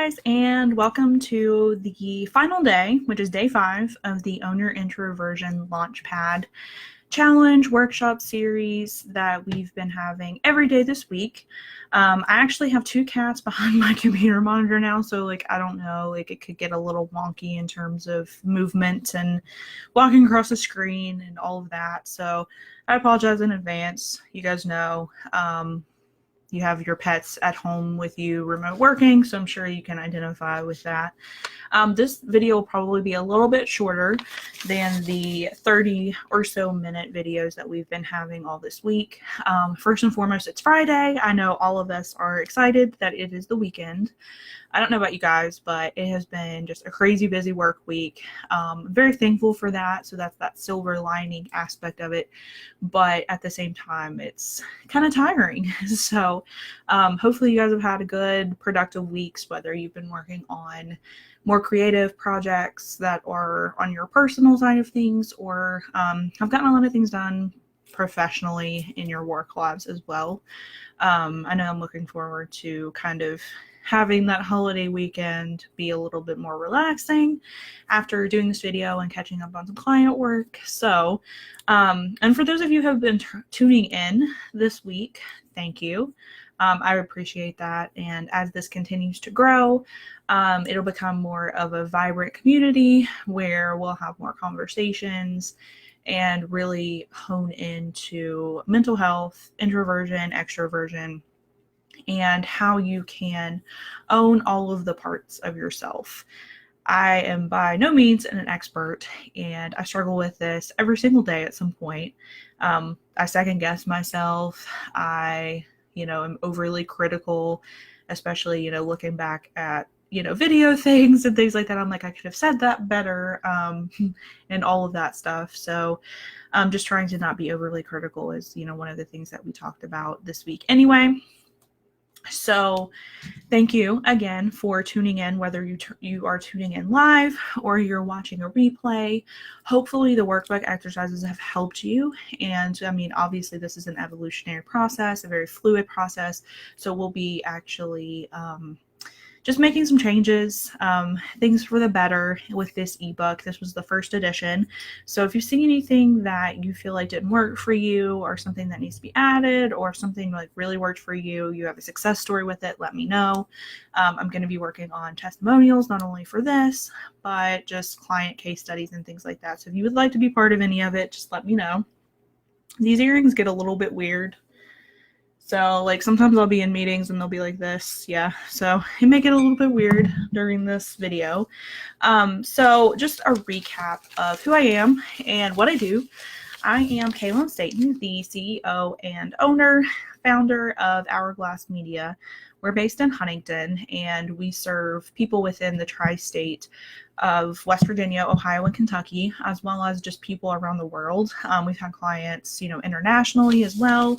guys, and welcome to the final day, which is day 5 of the Own Your Introversion Launchpad challenge workshop series that we've been having every day this week. I actually have 2 cats behind my computer monitor now, so I don't know, it could get a little wonky in terms of movement and walking across the screen and all of that. So I apologize in advance. You guys know, you have your pets at home with you remote working, so I'm sure you can identify with that. This video will probably be a little bit shorter than the 30 or so minute videos that we've been having all this week. First and foremost, it's Friday. I know all of us are excited that it is the weekend. I don't know about you guys, but it has been just a crazy busy work week. I'm very thankful for that. So that's that silver lining aspect of it. But at the same time, it's kind of tiring. So hopefully you guys have had a good, productive weeks, whether you've been working on more creative projects that are on your personal side of things, or have gotten a lot of things done professionally in your work lives as well. I know I'm looking forward to kind of having that holiday weekend be a little bit more relaxing after doing this video and catching up on some client work. So, and for those of you who have been tuning in this week, thank you. I appreciate that. And as this continues to grow, it'll become more of a vibrant community where we'll have more conversations and really hone into mental health, introversion, extroversion, and how you can own all of the parts of yourself. I am by no means an expert, and I struggle with this every single day at some point. I second guess myself. I am overly critical, especially, looking back at, video things and things like that. I'm like, I could have said that better, and all of that stuff. So I'm just trying to not be overly critical is, one of the things that we talked about this week anyway. So thank you again for tuning in, whether you are tuning in live or you're watching a replay. Hopefully the workbook exercises have helped you. And I mean, obviously this is an evolutionary process, a very fluid process. So we'll be actually just making some changes, things for the better with this ebook. This was the first edition. So if you see anything that you feel like didn't work for you, or something that needs to be added, or something like really worked for you, you have a success story with it, let me know. I'm going to be working on testimonials, not only for this, but just client case studies and things like that. So if you would like to be part of any of it, just let me know. These earrings get a little bit weird. So sometimes I'll be in meetings and they'll be like this. Yeah. So it may get a little bit weird during this video. So just a recap of who I am and what I do. I am Kaylin Staten, the CEO and owner, founder of Hourglass Media. We're based in Huntington, and we serve people within the tri-state of West Virginia, Ohio, and Kentucky, as well as just people around the world. We've had clients, internationally as well.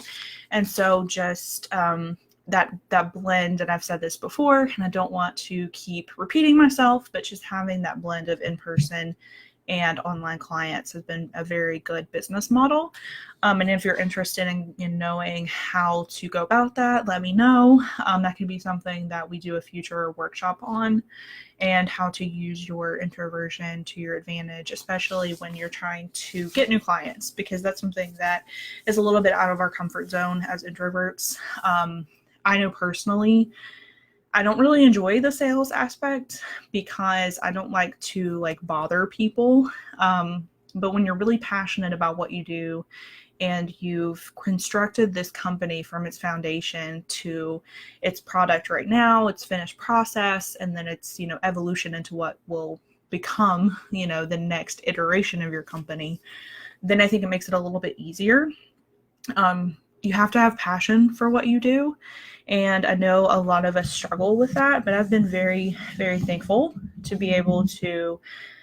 And so just that blend, and I've said this before, and I don't want to keep repeating myself, but just having that blend of in-person and online clients has been a very good business model. And if you're interested in knowing how to go about that, let me know. That could be something that we do a future workshop on, and how to use your introversion to your advantage, especially when you're trying to get new clients, because that's something that is a little bit out of our comfort zone as introverts. I know personally, I don't really enjoy the sales aspect because I don't like to bother people. But when you're really passionate about what you do, and you've constructed this company from its foundation to its product right now, its finished process, and then its, evolution into what will become, the next iteration of your company, then I think it makes it a little bit easier. You have to have passion for what you do. And I know a lot of us struggle with that, but I've been very, very thankful to be able to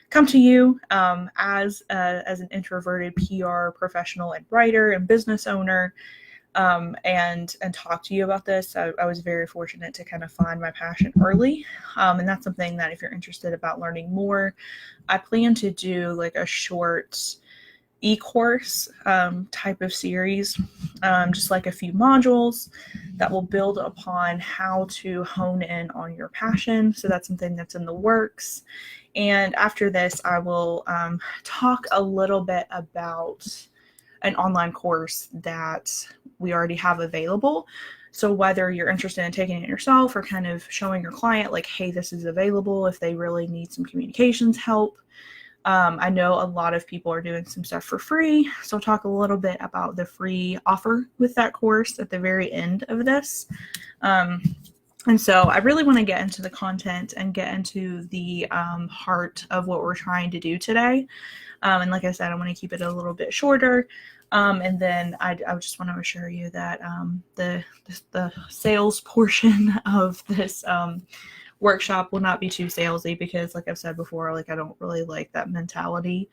come to you as an introverted PR professional and writer and business owner, and talk to you about this. I was very fortunate to kind of find my passion early, and that's something that if you're interested about learning more, I plan to do a short e-course type of series, just like a few modules that will build upon how to hone in on your passion. So that's something that's in the works. And after this, I will talk a little bit about an online course that we already have available. So whether you're interested in taking it yourself or kind of showing your client like, hey, this is available if they really need some communications help. I know a lot of people are doing some stuff for free. So I'll talk a little bit about the free offer with that course at the very end of this. And so I really want to get into the content and get into the heart of what we're trying to do today. And like I said, I want to keep it a little bit shorter. And then I just want to assure you that the sales portion of this workshop will not be too salesy, because like I've said before, like I don't really like that mentality.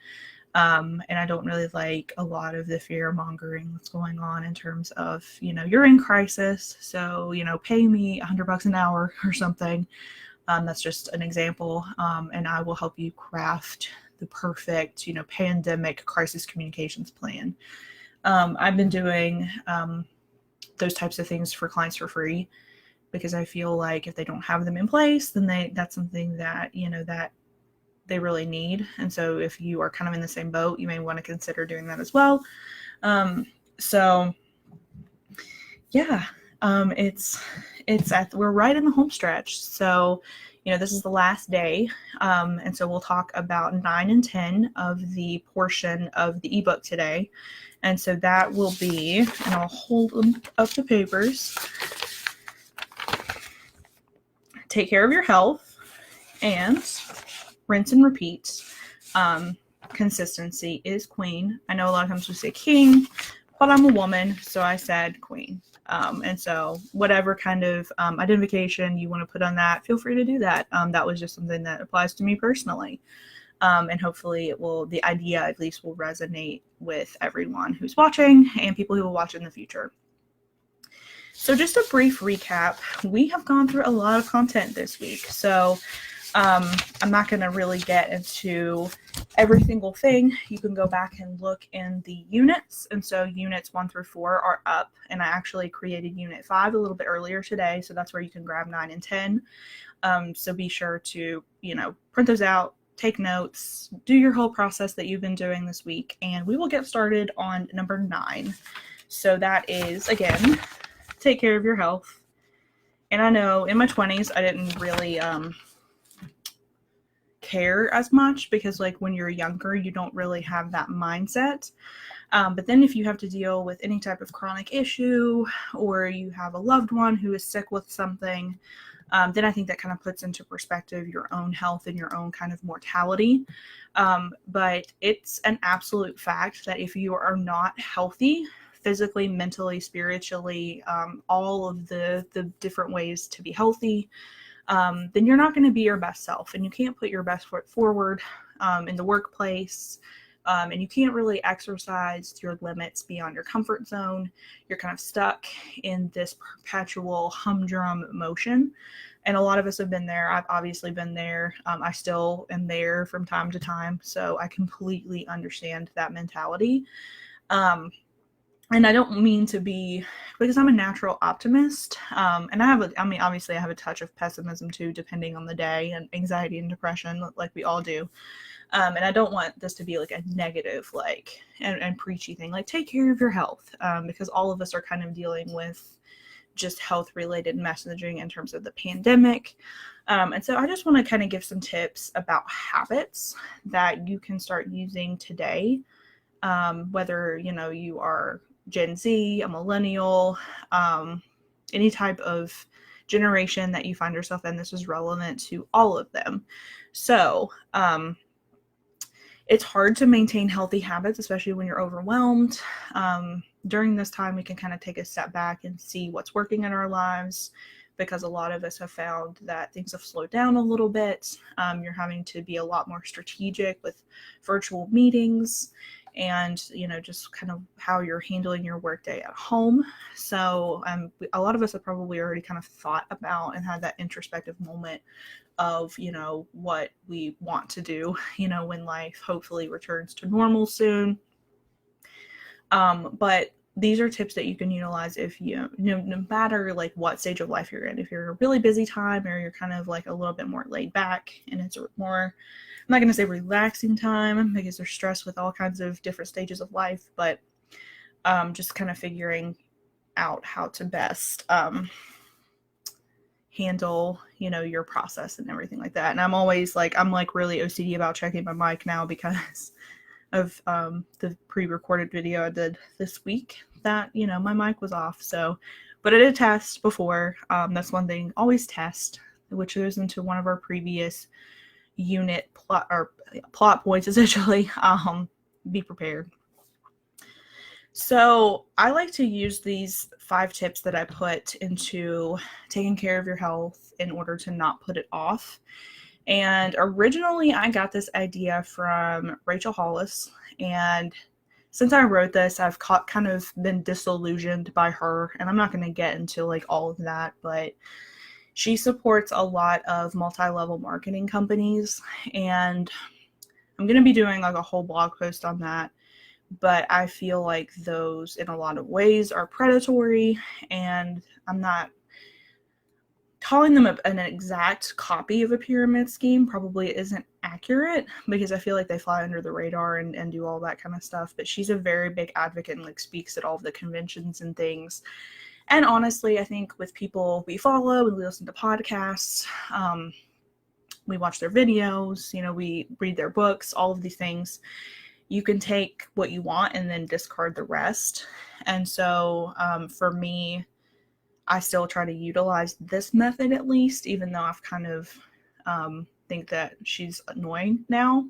And I don't really like a lot of the fear mongering that's going on in terms of, you're in crisis, so, pay me $100 an hour or something. That's just an example. And I will help you craft the perfect, pandemic crisis communications plan. I've been doing those types of things for clients for free, because I feel like if they don't have them in place, then that's something that, that they really need. And so if you are kind of in the same boat, you may want to consider doing that as well. So yeah, we're right in the home stretch. So, this is the last day. And so we'll talk about 9 and 10 of the portion of the ebook today. And so that will be, and I'll hold up the papers. Take care of your health, and rinse and repeat. Consistency is queen. I know a lot of times we say king, but I'm a woman, so I said queen. And so whatever kind of identification you want to put on that, feel free to do that. That was just something that applies to me personally. And hopefully the idea at least will resonate with everyone who's watching and people who will watch in the future. So just a brief recap, we have gone through a lot of content this week. So I'm not going to really get into every single thing. You can go back and look in the units. And so units 1 through 4 are up. And I actually created unit 5 a little bit earlier today. So that's where you can grab 9 and 10. So be sure to, print those out, take notes, do your whole process that you've been doing this week. And we will get started on number 9. So that is, again, take care of your health. And I know in my 20s, I didn't really care as much, because like when you're younger, you don't really have that mindset. But then if you have to deal with any type of chronic issue, or you have a loved one who is sick with something, then I think that kind of puts into perspective your own health and your own kind of mortality. But it's an absolute fact that if you are not healthy, physically, mentally, spiritually, all of the different ways to be healthy, then you're not going to be your best self, and you can't put your best foot forward in the workplace, and you can't really exercise your limits beyond your comfort zone. You're kind of stuck in this perpetual humdrum motion, and a lot of us have been there. I've obviously been there. I still am there from time to time, so I completely understand that mentality. And I don't mean to be, because I'm a natural optimist, and obviously I have a touch of pessimism too, depending on the day, and anxiety and depression, like we all do. And I don't want this to be like a negative, and preachy thing, like take care of your health, because all of us are kind of dealing with just health-related messaging in terms of the pandemic. And so I just want to kind of give some tips about habits that you can start using today, whether, you are Gen Z, a millennial, any type of generation that you find yourself in, this is relevant to all of them. So it's hard to maintain healthy habits, especially when you're overwhelmed. During this time, we can kind of take a step back and see what's working in our lives, because a lot of us have found that things have slowed down a little bit. You're having to be a lot more strategic with virtual meetings, and just kind of how you're handling your workday at home. So a lot of us have probably already kind of thought about and had that introspective moment of what we want to do when life hopefully returns to normal soon. But these are tips that you can utilize if no matter like what stage of life you're in. If you're a really busy time or you're kind of like a little bit more laid back and it's a more, I'm not going to say relaxing time because there's stress with all kinds of different stages of life, but just kind of figuring out how to best handle, your process and everything like that. And I'm always like, I'm like really OCD about checking my mic now because of the pre-recorded video I did this week that, my mic was off. So, but I did test before. That's one thing, always test, which goes into one of our previous unit plot points, essentially. Be prepared. So I like to use these 5 tips that I put into taking care of your health in order to not put it off. And originally I got this idea from Rachel Hollis, and since I wrote this, I've kind of been disillusioned by her, and I'm not going to get into like all of that, but she supports a lot of multi-level marketing companies, and I'm going to be doing like a whole blog post on that. But I feel like those in a lot of ways are predatory, and I'm not calling them an exact copy of a pyramid scheme probably isn't accurate because I feel like they fly under the radar and do all that kind of stuff. But she's a very big advocate and like speaks at all of the conventions and things. And honestly, I think with people we follow and we listen to podcasts, we watch their videos, we read their books, all of these things, you can take what you want and then discard the rest. And so for me, I still try to utilize this method at least, even though I've kind of think that she's annoying now.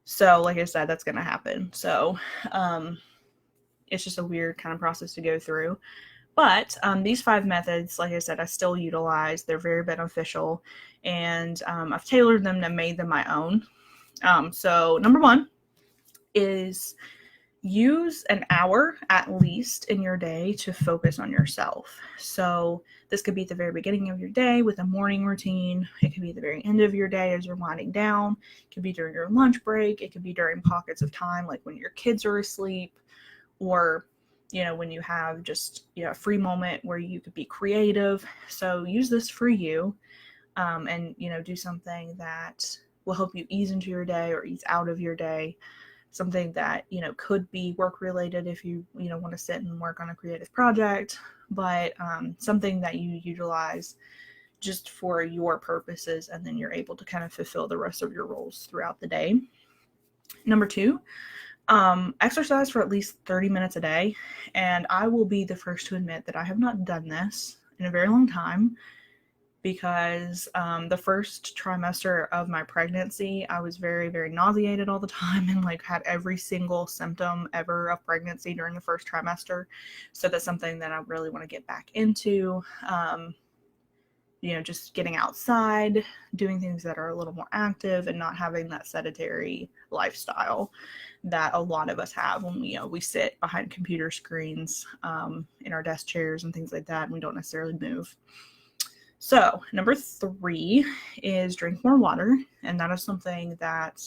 So like I said, that's going to happen. So it's just a weird kind of process to go through. But these 5 methods, like I said, I still utilize. They're very beneficial, and I've tailored them and made them my own. So number 1 is use an hour at least in your day to focus on yourself. So this could be at the very beginning of your day with a morning routine. It could be at the very end of your day as you're winding down. It could be during your lunch break. It could be during pockets of time, like when your kids are asleep, or, when you have just, a free moment where you could be creative. So use this for you, and, do something that will help you ease into your day or ease out of your day. Something that, could be work related if you, want to sit and work on a creative project, but something that you utilize just for your purposes, and then you're able to kind of fulfill the rest of your roles throughout the day. Number 2, exercise for at least 30 minutes a day. And I will be the first to admit that I have not done this in a very long time, because the first trimester of my pregnancy, I was very, very nauseated all the time and like had every single symptom ever of pregnancy during the first trimester. So that's something that I really want to get back into. Just getting outside, doing things that are a little more active, and not having that sedentary lifestyle that a lot of us have when we sit behind computer screens in our desk chairs and things like that, and we don't necessarily move. So number 3 is drink more water, and that is something that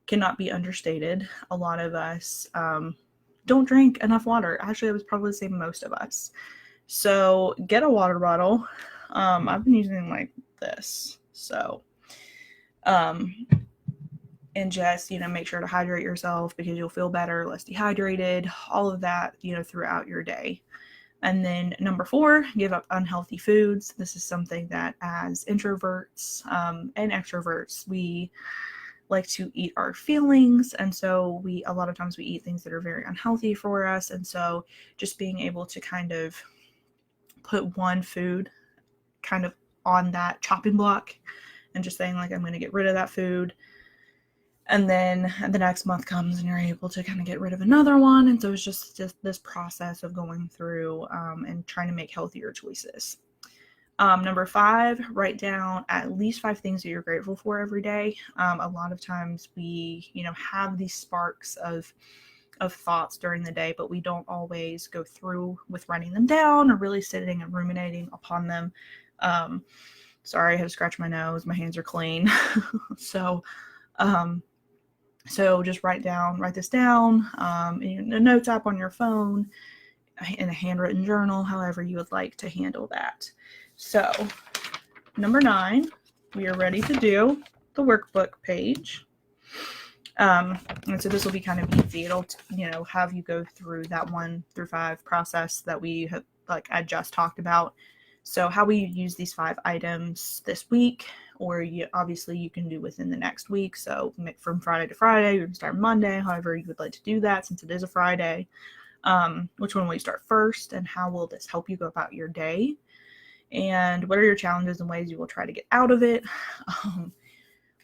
cannot be understated. A lot of us don't drink enough water. Actually, I was probably the same most of us. So get a water bottle. I've been using like this. So, and just, make sure to hydrate yourself because you'll feel better, less dehydrated, all of that, throughout your day. And then number 4, give up unhealthy foods. This is something that as introverts and extroverts, we like to eat our feelings. And so a lot of times we eat things that are very unhealthy for us. And so just being able to kind of put one food kind of on that chopping block and just saying like, I'm going to get rid of that food. And then the next month comes and you're able to kind of get rid of another one. And so it's just this process of going through and trying to make healthier choices. Number 5, write down at least 5 things that you're grateful for every day. A lot of times we, have these sparks of thoughts during the day, but we don't always go through with writing them down or really sitting and ruminating upon them. Sorry, I had to scratch my nose. My hands are clean. So, So just write this down in a notes app on your phone, in a handwritten journal, however you would like to handle that. So number 9, we are ready to do the workbook page. And so this will be kind of easy. It'll, have you go through that 1 through 5 process that we have, I just talked about. So how we use these 5 items this week, or obviously you can do within the next week. So from Friday to Friday, you can start Monday, however you would like to do that, since it is a Friday. Which one will you start first, and how will this help you go about your day? And what are your challenges and ways you will try to get out of it?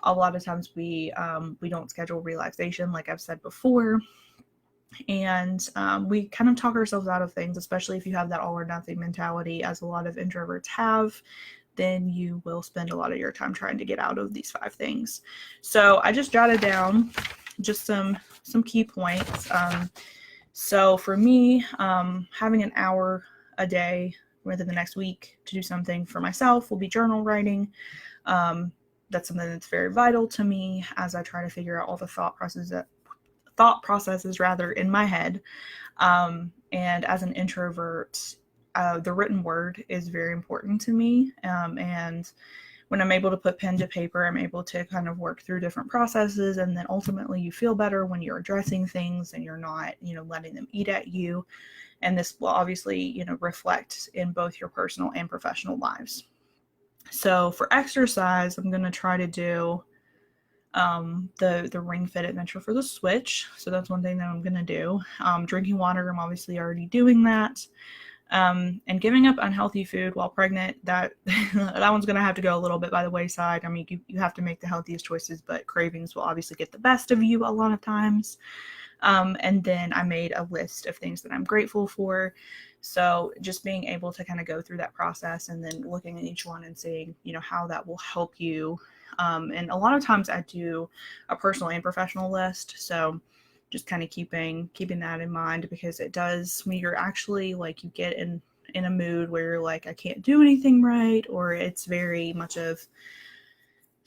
A lot of times we don't schedule relaxation, like I've said before, and we kind of talk ourselves out of things, especially if you have that all or nothing mentality, as a lot of introverts have. Then you will spend a lot of your time trying to get out of these 5 things. So I just jotted down just some key points. So for me, having an hour a day within the next week to do something for myself will be journal writing. That's something that's very vital to me as I try to figure out all the thought processes in my head. And as an introvert, the written word is very important to me. And when I'm able to put pen to paper, I'm able to kind of work through different processes, and then ultimately you feel better when you're addressing things and you're not, letting them eat at you. And this will obviously, reflect in both your personal and professional lives. So for exercise, I'm going to try to do the Ring Fit adventure for the Switch. So that's one thing that I'm going to do. Drinking water, I'm obviously already doing that. And giving up unhealthy food while pregnant, that one's going to have to go a little bit by the wayside. I mean, you have to make the healthiest choices, but cravings will obviously get the best of you a lot of times. And then I made a list of things that I'm grateful for. So just being able to kind of go through that process and then looking at each one and seeing, how that will help you. And a lot of times I do a personal and professional list. So just kind of keeping that in mind, because it does, when you're actually you get in a mood where you're I can't do anything right, or it's very much of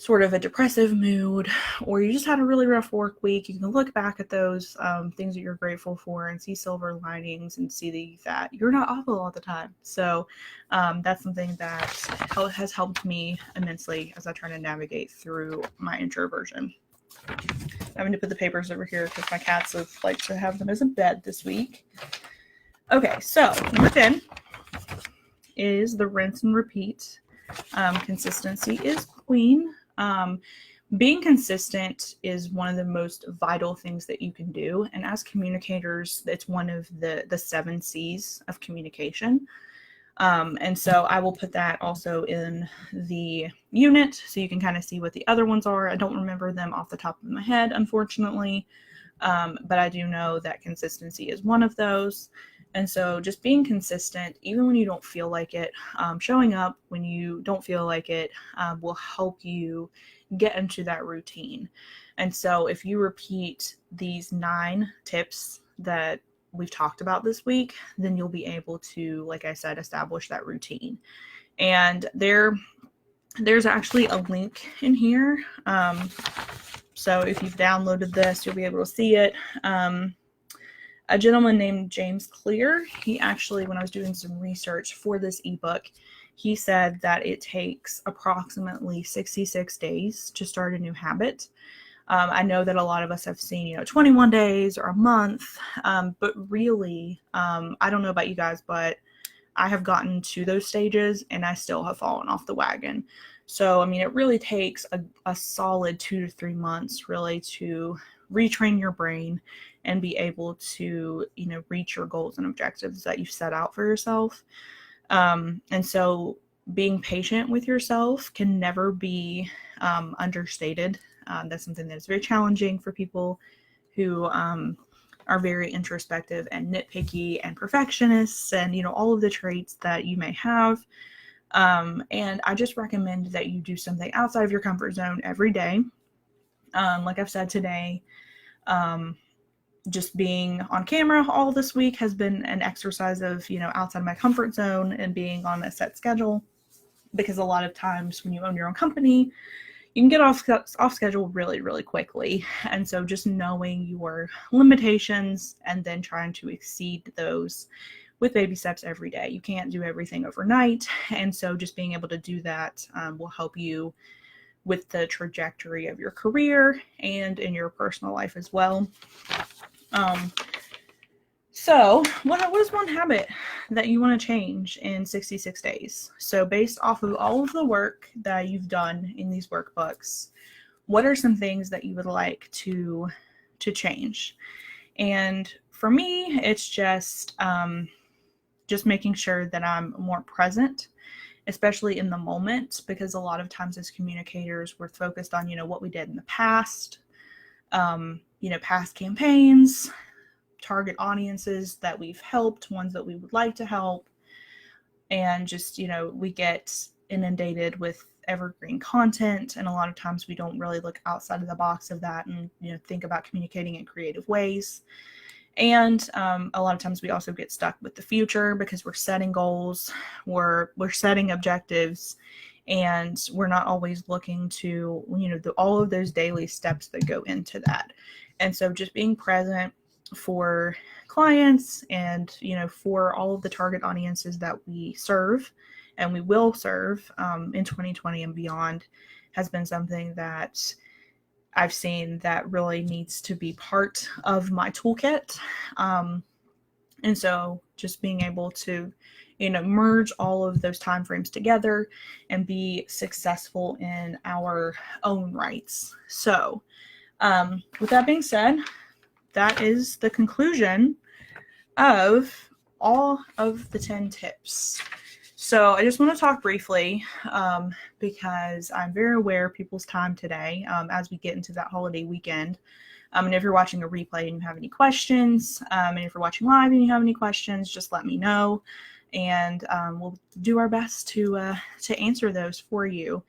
sort of a depressive mood, or you just had a really rough work week, you can look back at those things that you're grateful for and see silver linings and see that you're not awful all the time. So that's something that has helped me immensely as I try to navigate through my introversion. I'm going to put the papers over here because my cats have liked to have them as a bed this week. Okay, so number 10 is the rinse and repeat. Consistency is queen. Being consistent is one of the most vital things that you can do. And as communicators, it's one of the 7 C's of communication. And so I will put that also in the unit so you can kind of see what the other ones are. I don't remember them off the top of my head, unfortunately, but I do know that consistency is one of those. And so just being consistent, even when you don't feel like it, showing up when you don't feel like it will help you get into that routine. And so if you repeat these 9 tips that we've talked about this week, then you'll be able to, like I said, establish that routine. And there's actually a link in here. So if you've downloaded this, you'll be able to see it. A gentleman named James Clear, he actually, when I was doing some research for this ebook, he said that it takes approximately 66 days to start a new habit. I know that a lot of us have seen, 21 days or a month, but really, I don't know about you guys, but I have gotten to those stages and I still have fallen off the wagon. So, I mean, it really takes a solid 2 to 3 months really to retrain your brain and be able to, reach your goals and objectives that you've set out for yourself. And so being patient with yourself can never be understated. That's something that's very challenging for people who are very introspective and nitpicky and perfectionists and, all of the traits that you may have. And I just recommend that you do something outside of your comfort zone every day. Like I've said today, just being on camera all this week has been an exercise of, outside my comfort zone and being on a set schedule, because a lot of times when you own your own company, you can get off schedule really, really quickly. And so just knowing your limitations and then trying to exceed those with baby steps every day. You can't do everything overnight. And so just being able to do that will help you with the trajectory of your career and in your personal life as well. So what is one habit that you want to change in 66 days? So based off of all of the work that you've done in these workbooks, what are some things that you would like to change? And for me, it's just making sure that I'm more present, especially in the moment, because a lot of times as communicators, we're focused on, what we did in the past, past campaigns, target audiences that we've helped, ones that we would like to help. And just, we get inundated with evergreen content. And a lot of times we don't really look outside of the box of that and, think about communicating in creative ways. And a lot of times we also get stuck with the future because we're setting goals, we're setting objectives, and we're not always looking to, all of those daily steps that go into that. And so just being present for clients and, for all of the target audiences that we serve and we will serve in 2020 and beyond has been something that I've seen that really needs to be part of my toolkit. And so just being able to, merge all of those timeframes together and be successful in our own rights. So with that being said, that is the conclusion of all of the 10 tips. So I just want to talk briefly because I'm very aware of people's time today as we get into that holiday weekend. And if you're watching a replay and you have any questions, and if you're watching live and you have any questions, just let me know, and we'll do our best to answer those for you.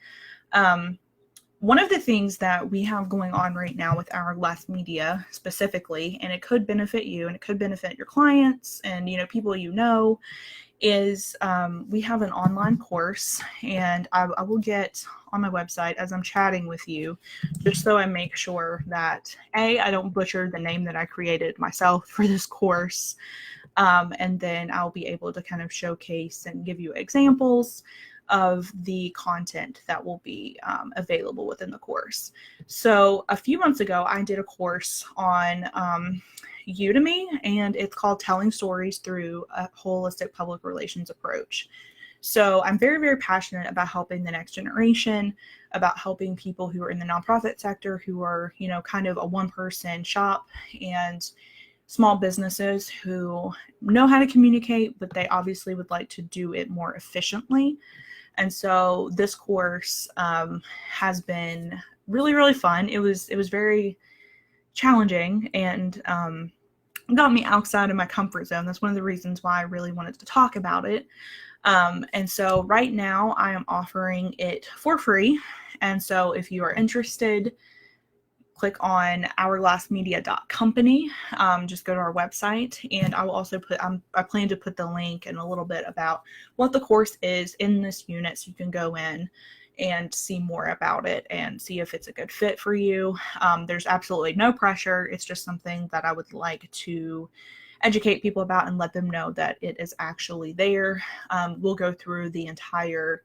One of the things that we have going on right now with Hourglass Media specifically, and it could benefit you and it could benefit your clients and, people is we have an online course, and I will get on my website as I'm chatting with you, just so I make sure that I don't butcher the name that I created myself for this course. And then I'll be able to kind of showcase and give you examples of the content that will be available within the course. So a few months ago, I did a course on Udemy, and it's called Telling Stories Through a Holistic Public Relations Approach. So I'm very, very passionate about helping the next generation, about helping people who are in the nonprofit sector, who are, kind of a one-person shop, and small businesses who know how to communicate, but they obviously would like to do it more efficiently. And so this course has been really, really fun. It was very challenging and got me outside of my comfort zone. That's one of the reasons why I really wanted to talk about it. And so right now I am offering it for free. And so if you are interested, click on hourglassmedia.company. Just go to our website, and I will also I plan to put the link and a little bit about what the course is in this unit, so you can go in and see more about it and see if it's a good fit for you. There's absolutely no pressure. It's just something that I would like to educate people about and let them know that it is actually there. We'll go through the entire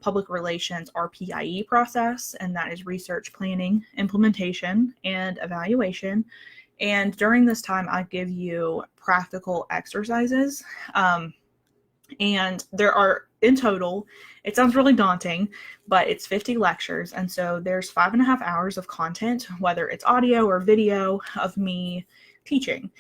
public relations RPIE process, and that is research, planning, implementation, and evaluation. And during this time, I give you practical exercises. And there are, in total, it sounds really daunting, but it's 50 lectures. And so there's 5.5 hours of content, whether it's audio or video, of me teaching.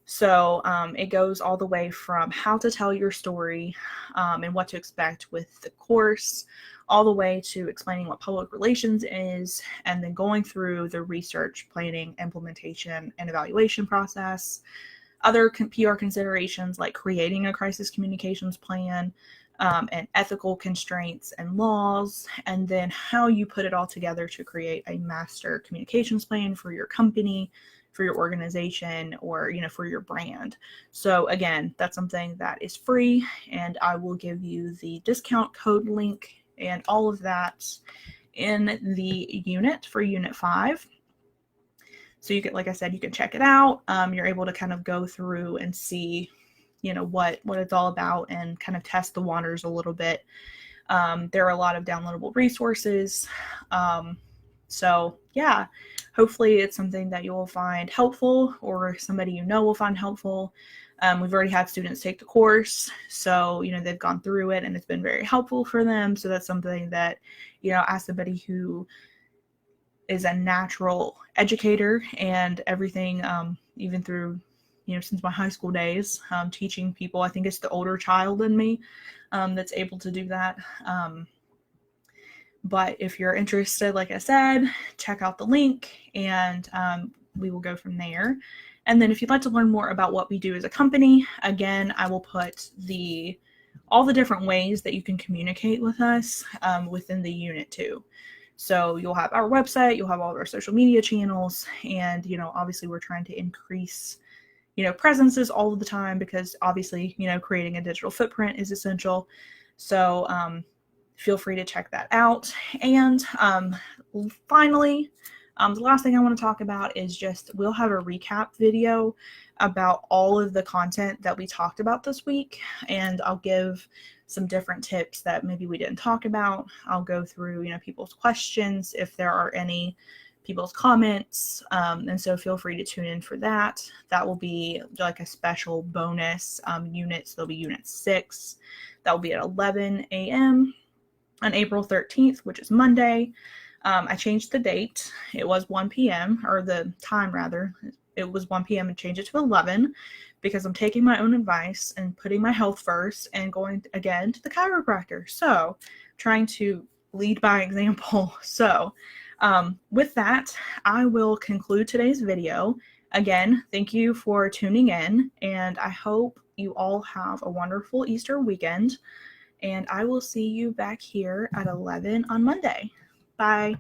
So it goes all the way from how to tell your story and what to expect with the course, all the way to explaining what public relations is, and then going through the research, planning, implementation, and evaluation process. Other PR considerations like creating a crisis communications plan, and ethical constraints and laws, and then how you put it all together to create a master communications plan for your company, for your organization, or for your brand. So again, that's something that is free, and I will give you the discount code link and all of that in the unit for Unit 5. So you can, like I said, you can check it out. You're able to kind of go through and see, what it's all about and kind of test the waters a little bit. There are a lot of downloadable resources. So yeah, hopefully it's something that you will find helpful, or somebody will find helpful. We've already had students take the course, so they've gone through it and it's been very helpful for them. So that's something that, as somebody who is a natural educator and everything, even through, since my high school days, teaching people, I think it's the older child in me that's able to do that. But if you're interested, like I said, check out the link and we will go from there. And then if you'd like to learn more about what we do as a company, again, I will put all the different ways that you can communicate with us within the unit too. So you'll have our website, you'll have all of our social media channels, and, obviously we're trying to increase, presences all of the time, because obviously, creating a digital footprint is essential. So feel free to check that out. And finally, the last thing I want to talk about is just, we'll have a recap video about all of the content that we talked about this week, and I'll give some different tips that maybe we didn't talk about. I'll go through, people's questions, if there are any, people's comments, and so feel free to tune in for that. That will be like a special bonus unit. So there'll be Unit 6. That will be at 11 a.m. on April 13th, which is Monday. I changed the date. It was 1 p.m., or the time rather. It was 1 p.m. and changed it to 11 because I'm taking my own advice and putting my health first and going again to the chiropractor. So trying to lead by example. So with that, I will conclude today's video. Again, thank you for tuning in, and I hope you all have a wonderful Easter weekend, and I will see you back here at 11 on Monday. Bye.